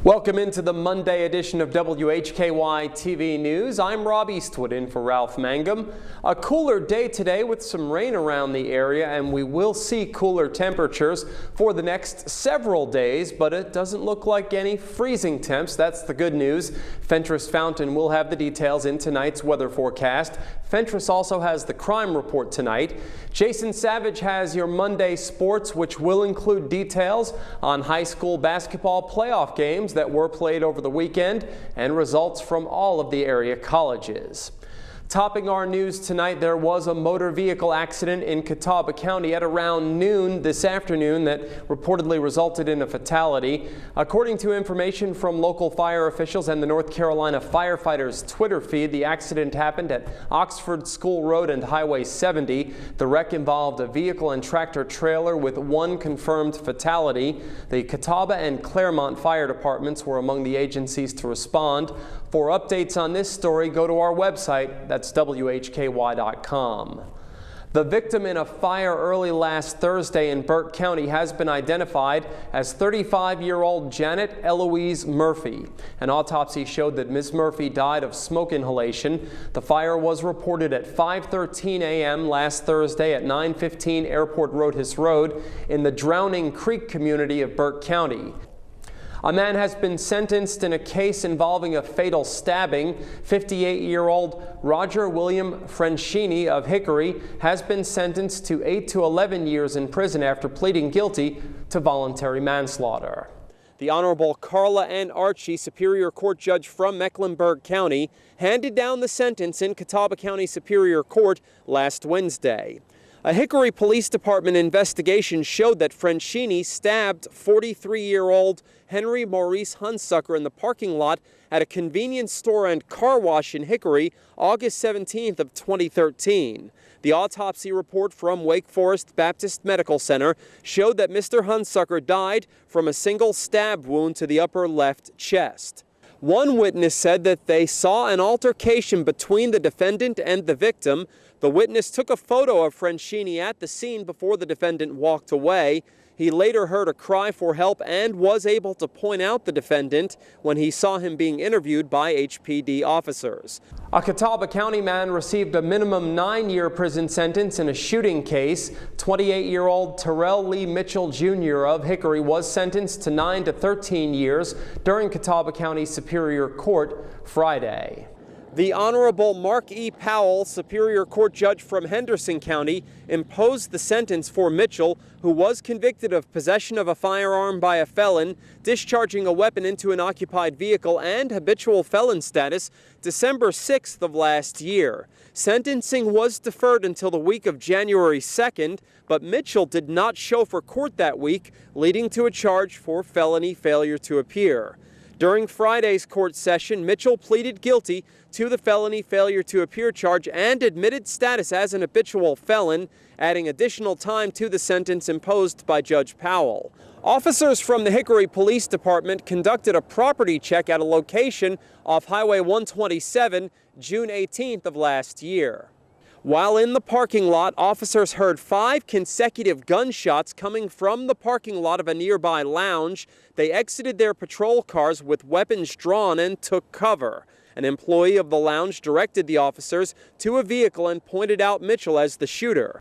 Welcome into the Monday edition of WHKY-TV News. I'm Rob Eastwood in for Ralph Mangum. A cooler day today with some rain around the area, and we will see cooler temperatures for the next several days, but it doesn't look like any freezing temps. That's the good news. Fentress Fountain will have the details in tonight's weather forecast. Fentress also has the crime report tonight. Jason Savage has your Monday sports, which will include details on high school basketball playoff games that were played over the weekend and results from all of the area colleges. Topping our news tonight, there was a motor vehicle accident in Catawba County at around noon this afternoon that reportedly resulted in a fatality. According to information from local fire officials and the North Carolina firefighters' Twitter feed, the accident happened at Oxford School Road and Highway 70. The wreck involved a vehicle and tractor trailer with one confirmed fatality. The Catawba and Claremont fire departments were among the agencies to respond. For updates on this story, go to our website. That's WHKY.com. The victim in a fire early last Thursday in Burke County has been identified as 35-year-old Janet Eloise Murphy. An autopsy showed that Ms. Murphy died of smoke inhalation. The fire was reported at 5:13 a.m. last Thursday at 915 Airport Roadhouse Road in the Drowning Creek community of Burke County. A man has been sentenced in a case involving a fatal stabbing. 58-year-old Roger William Francini of Hickory has been sentenced to 8 to 11 years in prison after pleading guilty to voluntary manslaughter. The Honorable Carla Ann Archie, Superior Court Judge from Mecklenburg County, handed down the sentence in Catawba County Superior Court last Wednesday. A Hickory Police Department investigation showed that Francini stabbed 43-year-old Henry Maurice Hunsucker in the parking lot at a convenience store and car wash in Hickory August 17th of 2013. The autopsy report from Wake Forest Baptist Medical Center showed that Mr. Hunsucker died from a single stab wound to the upper left chest. One witness said that they saw an altercation between the defendant and the victim. The witness took a photo of Francini at the scene before the defendant walked away. He later heard a cry for help and was able to point out the defendant when he saw him being interviewed by HPD officers. A Catawba County man received a minimum 9-year prison sentence in a shooting case. 28-year-old Terrell Lee Mitchell Jr. of Hickory was sentenced to 9 to 13 years during Catawba County Superior Court Friday. The Honorable Mark E. Powell, Superior Court Judge from Henderson County, imposed the sentence for Mitchell, who was convicted of possession of a firearm by a felon, discharging a weapon into an occupied vehicle, and habitual felon status, December 6th of last year. Sentencing was deferred until the week of January 2nd, but Mitchell did not show for court that week, leading to a charge for felony failure to appear. During Friday's court session, Mitchell pleaded guilty to the felony failure to appear charge and admitted status as an habitual felon, adding additional time to the sentence imposed by Judge Powell. Officers from the Hickory Police Department conducted a property check at a location off Highway 127 June 18th of last year. While in the parking lot, officers heard 5 consecutive gunshots coming from the parking lot of a nearby lounge. They exited their patrol cars with weapons drawn and took cover. An employee of the lounge directed the officers to a vehicle and pointed out Mitchell as the shooter.